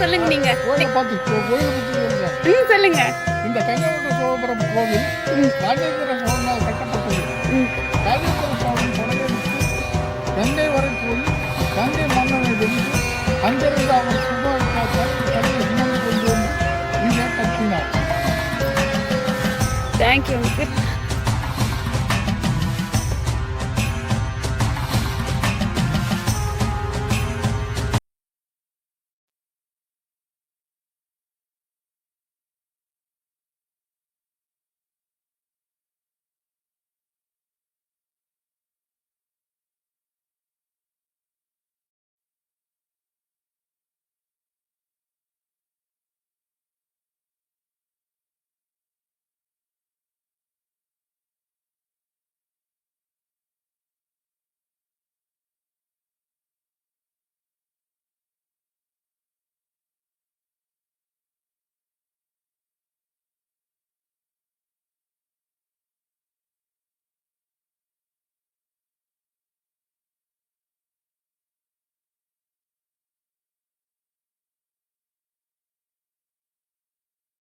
சொல்லுங்க நீங்க. கோயிலை பார்த்து கோயிலை பற்றி சொல்கிறேன். சொல்லுங்க. இந்த கங்கை சோழபுரம் கோவில் ராஜேந்திர சோழனால் கட்டப்பட்டது. ராஜேந்திர சோழன் படையெடுத்து கங்கை வரை போய் கங்கை மன்னனை வென்று அங்கிருந்து அவர் கடையை சுமந்து கொண்டு வந்து இங்கே கட்டினார். தேங்க்யூ.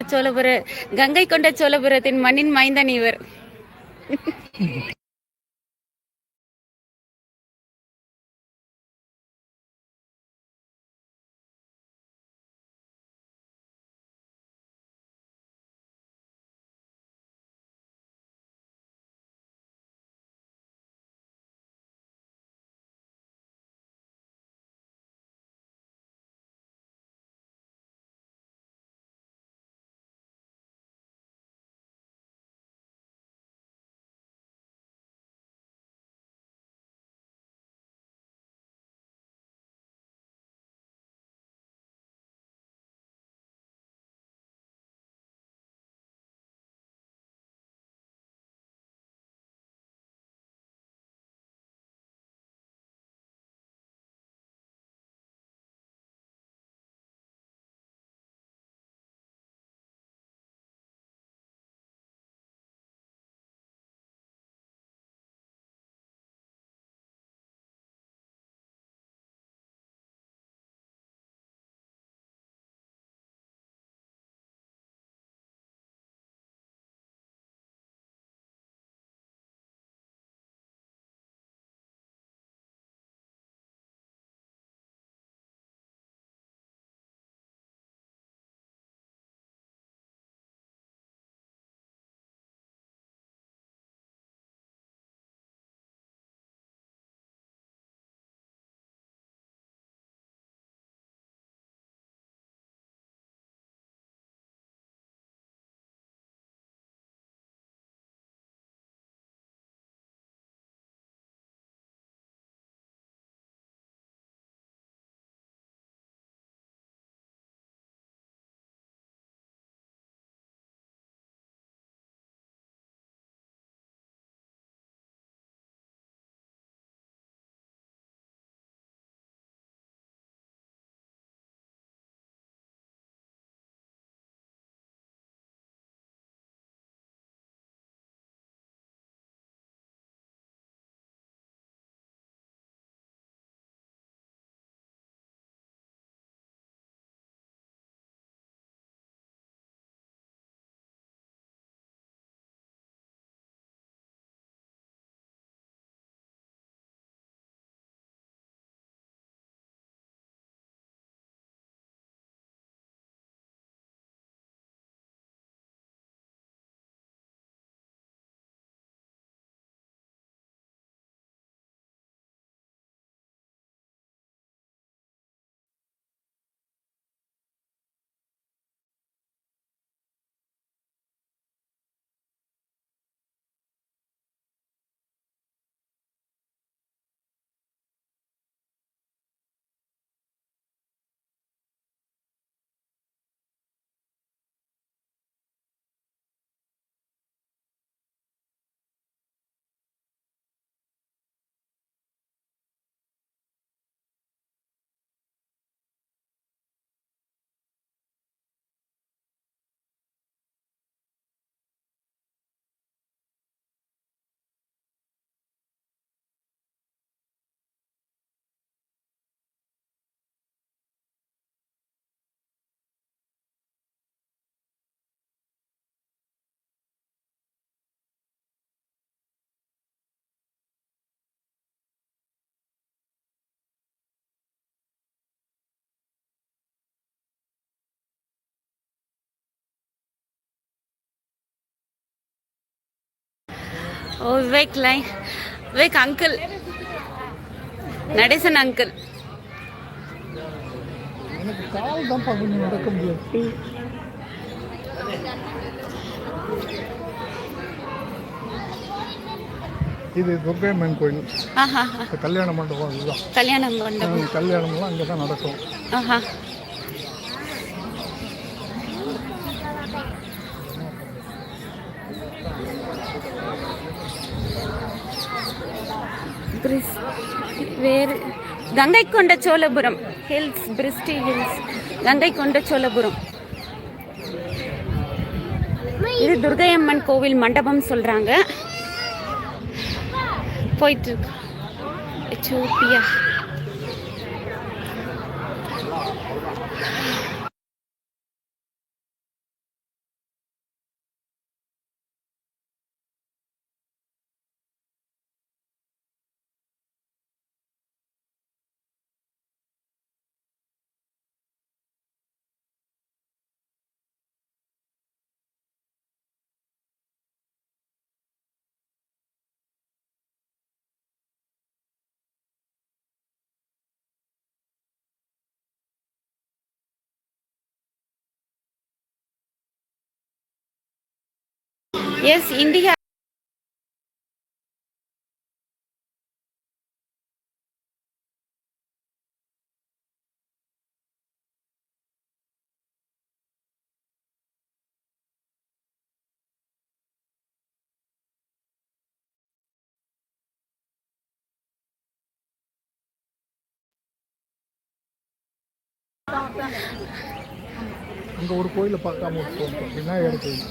சோழபுர கங்கை கொண்ட சோழபுரத்தின் மண்ணின் மைந்தன் இவர். Oh Vivek line, Vivek uncle, Nadesan uncle. எனக்கு கால் தான் கொஞ்சம் நடக்க முடியாது. இது துர்கையம்மன் கோயில், கல்யாண மண்டபம். இதுதான் கல்யாண மண்டபம். கல்யாணம்லாம் அங்கே தான் நடக்கும். வேறு கங்கை கொண்ட சோழபுரம் ஹில்ஸ், பிரிஸ்டி ஹில்ஸ், கங்கை கொண்ட சோழபுரம். இது துர்கையம்மன் கோவில் மண்டபம் சொல்றாங்க. போயிட்டு இருக்கு. எத்தியோப்பியா. Yes India. அங்கே ஒரு கோயிலை பார்க்காம போட்டோம், விநாயகர் கோயில்.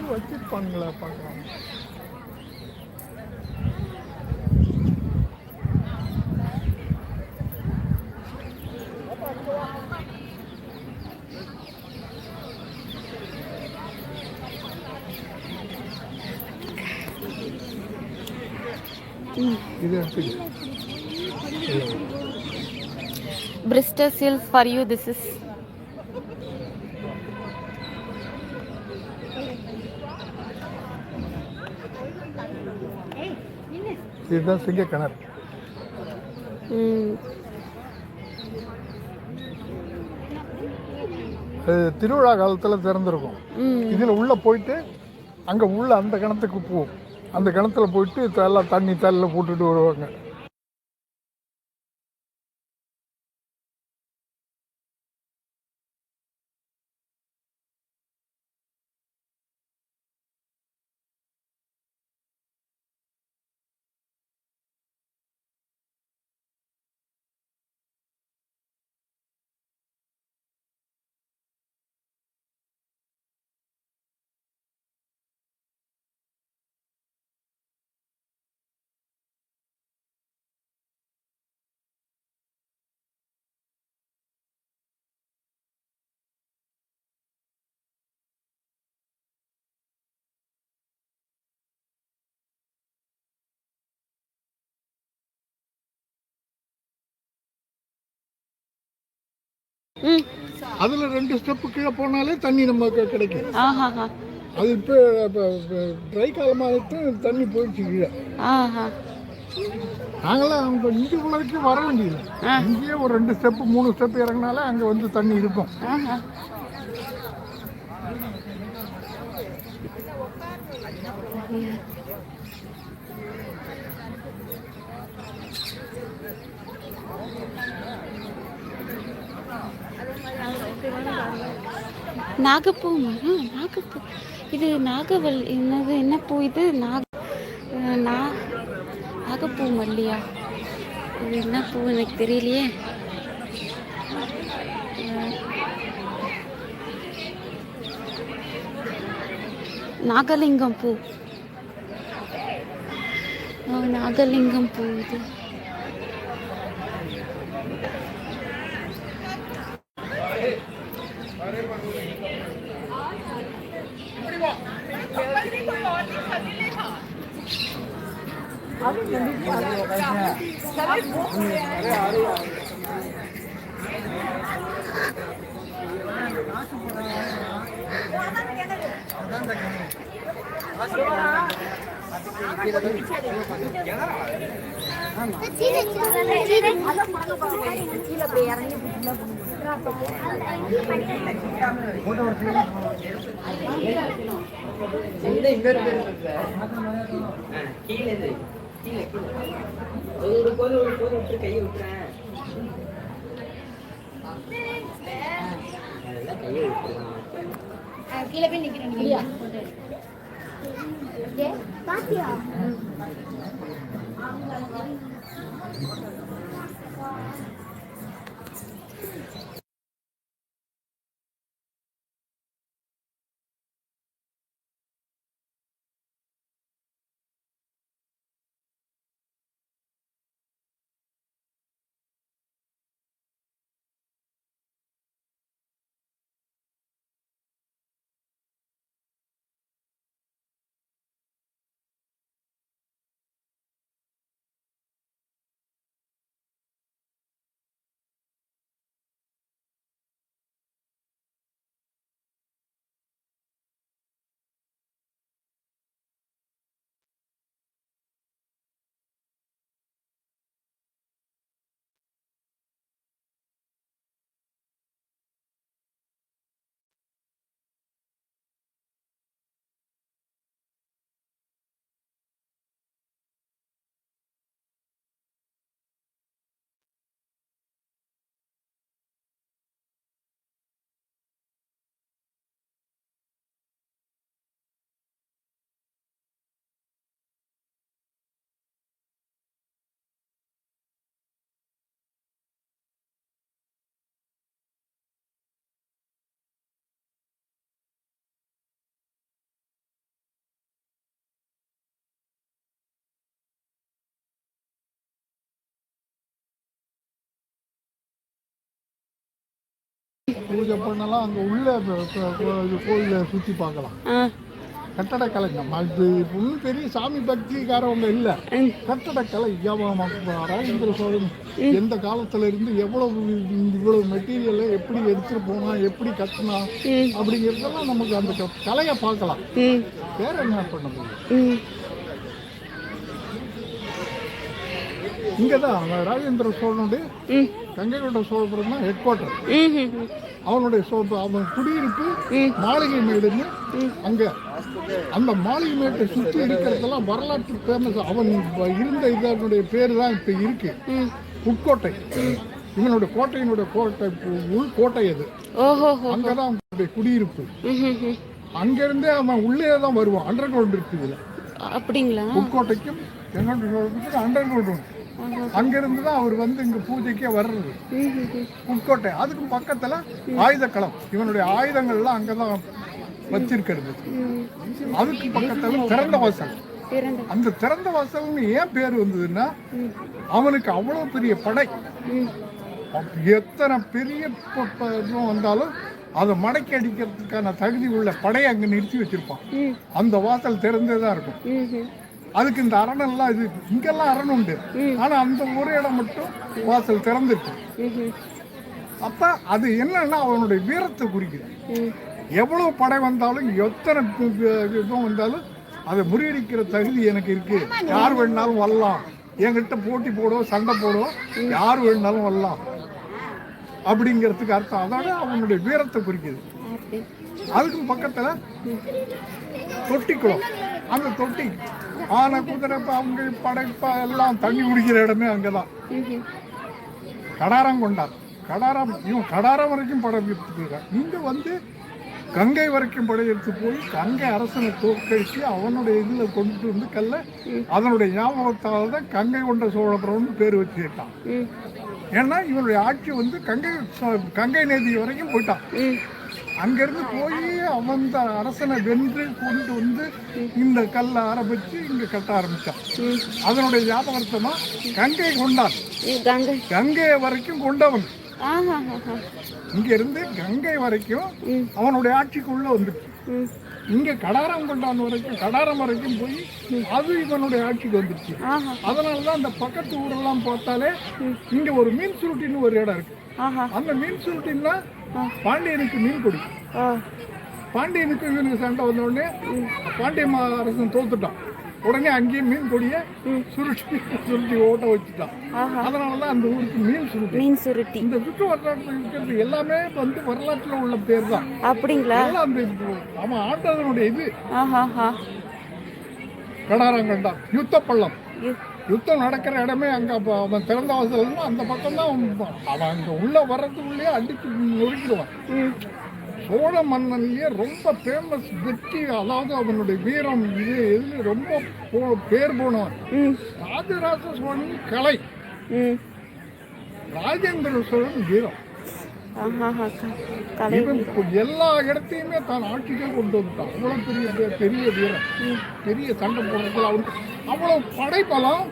வச்சிருப்பானுங்களா பார்க்கலாம். இது எடுத்துக்க. Bristol Hills for you. This is இதுதான் சிங்க கிணறு. திருவிழா காலத்தில் திறந்துருக்கும். இதில் உள்ளே போயிட்டு அங்கே உள்ள அந்த கிணத்துக்கு போவோம். அந்த கிணத்துல போயிட்டு எல்லாம் தண்ணி தலையில் போட்டுட்டு வருவாங்க. அதில் 2 ஸ்டெப்பு கீழே போனாலே தண்ணி நமக்கு கிடைக்கும். அது இப்போ ட்ரை காலமாக தண்ணி போயிடுச்சு கீழே. நாங்களாம் அவங்க இங்கே உள்ளதுக்கு வர வேண்டியது. இங்கேயே ஒரு 2 ஸ்டெப்பு 3 ஸ்டெப்பு இறங்கினாலே அங்கே வந்து தண்ணி இருக்கும். நாகப்பூ மரம், நாகப்பூ. இது நாகவல் என்னது, என்ன பூ இது? நாகப்பூ மல்லியா? இது என்ன பூ எனக்கு தெரியலையே. நாகலிங்கம் பூ. நாகலிங்கம் பூ இது. கீழே போய் நிக்கிறேன். பாத்தியா பூஜை பண்ணலாம். அங்கே உள்ள கோயிலை சுற்றி பார்க்கலாம். கட்டடக்கலைங்க இது ஒன்றும் பெரிய சாமி பக்திக்காரவங்க இல்லை. கட்டடக்கலை ராஜேந்திர சோழன் எந்த காலத்துல இருந்து இவ்வளவு மெட்டீரியலை எப்படி எடுத்துட்டு போனா, எப்படி கட்டினா அப்படிங்கிறதெல்லாம் நமக்கு அந்த கலையை பார்க்கலாம். வேற என்ன பண்ண முடியும்? இங்கதான் ராஜேந்திர சோழனுடைய கங்கை கொண்ட சோழபுரம் தான் ஹெட் குவார்டர். அவனுடைய அவன் குடியிருப்பு மாளிகை மேடுன்னு அங்க. அந்த மாளிகை மேட்டை சுற்றி இருக்கிறதெல்லாம் வரலாற்று ஃபேமஸ். அவன் இருந்த இதனுடைய பேரு தான் இப்ப இருக்கு உட்கோட்டை. இவனுடைய கோட்டையினுடைய உள்கோட்டை அது. அங்கதான் அவனுடைய குடியிருப்பு. அங்கிருந்தே அவன் உள்ளே தான் வருவான். அண்டர் கிரவுண்ட் இருக்கு இதுல. அப்படிங்களா? உட்கோட்டைக்கும் அண்டர் கிரவுண்ட். அங்கிருந்து தான் அவர் இங்க பூஜைக்கே வர்றது. உட்கோட்டை அதுக்கும் பக்கத்துல ஆயுதக்களம். இவனுடைய ஆயுதங்கள்லாம் அங்கதான் வச்சிருக்கிறது. அதுக்கு பக்கத்துல திறந்த வாசல். அந்த திறந்த வாசல்னு ஏன் பேர் வந்ததுன்னா, அவனுக்கு அவ்வளவு பெரிய படை. எத்தனை பெரிய வந்தாலும் அதை மடக்கி அடிக்கிறதுக்கான தகுதி உள்ள படையை அங்க நிறுத்தி வச்சிருப்பான். அந்த வாசல் திறந்தேதான் இருக்கும். அதுக்கு இந்த அரணெல்லாம் இது இங்கெல்லாம் அரண் உண்டு. ஆனா அந்த ஒரு இடம் மட்டும் வாசல் திறந்துருக்கு. அப்ப அது என்னன்னா அவனுடைய வீரத்தை குறிக்குது. எவ்வளவு படை வந்தாலும், எத்தனை வந்தாலும் அதை முறியடிக்கிற தகுதி எனக்கு இருக்கு. யார் வேணாலும் வரலாம், என்கிட்ட போட்டி போடுவோம், சண்டை போடுவோம், யார் வேணாலும் வரலாம் அப்படிங்கிறதுக்கு அர்த்தம். அதோட அவனுடைய வீரத்தை குறிக்குது. அதுக்கு பக்கத்துல தொட்டிக்குளம். அந்த தொட்டி ஆனை குதிரை அவங்க படைப்பா எல்லாம் தண்ணி குடிக்கிற இடமே அங்கதான். கடாரம் கொண்டார். கடாரம் இவன் கடாரம் வரைக்கும் படையெடுத்து போயிருக்கான். இங்க வந்து கங்கை வரைக்கும் படையெடுத்து போய் கங்கை அரசனை தோற்கடிச்சு அவனுடைய இதுல கொண்டுட்டு வந்து கல்ல அதனுடைய ஞாபகத்தால தான் கங்கை கொண்ட சோழபுரம்னு பேர் வச்சுக்கிட்டான். ஏன்னா இவனுடைய ஆட்சி வந்து கங்கை நதி வரைக்கும் போயிட்டான். அங்கிருந்து போய் அவன் அரசனை வென்று கொண்டு வந்து இந்த கல்லை ஆரம்பிச்சு இங்க கட்ட ஆரம்பிச்சான். அதனுடைய ஞாபகமா கங்கை கொண்டான். கங்கை வரைக்கும் கொண்டவன். இங்க இருந்து கங்கை வரைக்கும் அவனுடைய ஆட்சிக்குள்ள வந்துச்சு. இங்க கடாரம் கொண்டான் வரைக்கும் கடாரம் வரைக்கும் போய் அது இவனுடைய ஆட்சிக்கு வந்துருச்சு. அதனாலதான் அந்த பக்கத்து ஊரெல்லாம் பார்த்தாலே இங்க ஒரு மீன் சுருட்டின்னு ஒரு இடம் இருக்கு. அந்த மீன் சுருட்டின்னா பாண்டியனுக்கு மீன் கொடி. பாண்டியனுக்கு இவனுக்கு சண்டை வந்த உடனே பாண்டிய அரசன் தோத்துட்டான். உடனே அங்கேயே மீன் கொடியை சுருட்டி ஓட்ட வச்சுட்டான். அதனாலதான் அந்த ஊருக்கு மீன் சுருட்டி. இந்த சுற்று வரலாற்றில் இருக்கிறது எல்லாமே வந்து வரலாற்றுல உள்ள பேர் தான். அப்படிங்களா? அந்த அவன் ஆண்டதனுடைய இது கடாரங்கண்டான். யுத்த பள்ளம். யுத்தம் நடக்கிற இடமே அங்க அவன் திறந்த வாசல் அந்த பக்கம் தான். அவன் அங்க உள்ள வர்றதுக்குள்ளேயே அடிச்சு நொறுக்கிடுவான். சோழ மன்னன்லயே ரொம்ப ஃபேமஸ் வெற்றி, அதாவது அவனுடைய வீரம் இது எதுல ரொம்ப பேர் போனவன் ராஜராஜ சோழன் கலை, ராஜேந்திர சோழன் வீரம். எல்லா இடத்தையுமே தான் ஆட்சிக்கே கொண்டு வந்துட்டான். அவ்வளவு பெரிய வீரம், பெரிய சண்டை போடுறதுல அவன் அவ்வளவு படைப்பலம்.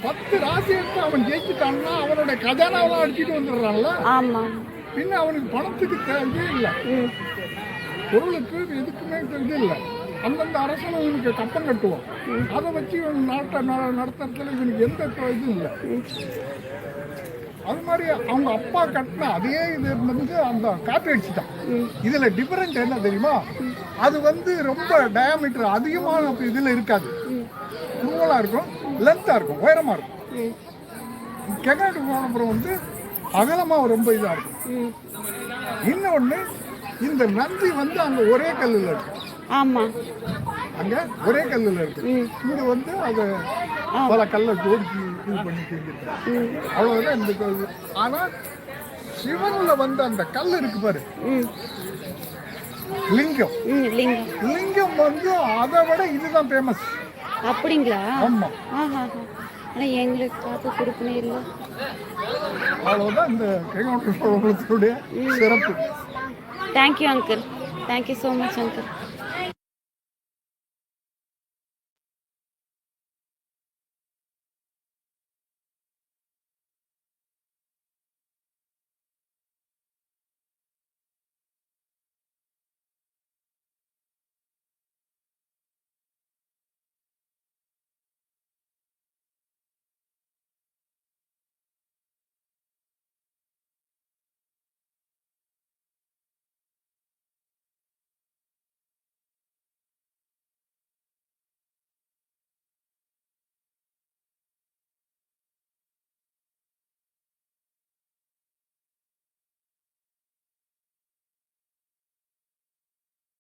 10 ராஜ்யத்தை அவன் ஜெயிச்சுட்டான்னா அவனுடைய கஜானாவெல்லாம் அடிச்சுட்டு வந்துடுறான்ல. பின்ன அவனுக்கு பணத்துக்கு தேவையே இல்லை, பொருளுக்கு எதுக்குமே இது இல்லை. அந்தந்த அரசன் இவனுக்கு கப்பம் கட்டுவான். அதை வச்சு இவன் நாட்டை நடத்துறதுல இவனுக்கு எந்த இதுவும் இல்லை. அது மாதிரி அவங்க அப்பா கட்டின அதே இது வந்து அந்த காப்பி அடிச்சுட்டான். இதுல டிஃபரெண்ட் என்ன தெரியுமா? அது வந்து ரொம்ப டயாமீட்டர் அதிகமான இதுல இருக்காது, குறுவலா இருக்கும், லென்த்தா இருக்கும், உயரமா இருக்கும். கெங்கநாட்டு கோணபுரம் வந்து அகலமா ரொம்ப இதா இருக்கும். இன்னொன்னு இந்த நந்தி வந்து அங்க ஒரே கல்லுல இருக்கு. அங்க ஒரே கல்லுல இருக்கு. இங்க வந்து அதை பல கல்லை ஜோடிச்சு இது பண்ணி செஞ்சிருக்காங்க. அவ்வளவுதான் இந்த கல். ஆனா சிவன்ல வந்து அந்த கல் இருக்கு பாரு, லிங்கம். லிங்கம் வந்து அதை விட இதுதான் ஃபேமஸ். அப்படிங்களா? ஆமா. எங்களுக்கு காப்பு கொடுக்கணும் இல்லை. அவ்வளவுதான் இந்த கெங்கநாட்டு சோழபுரத்துடைய சிறப்பு. Thank you uncle. Thank you so much uncle.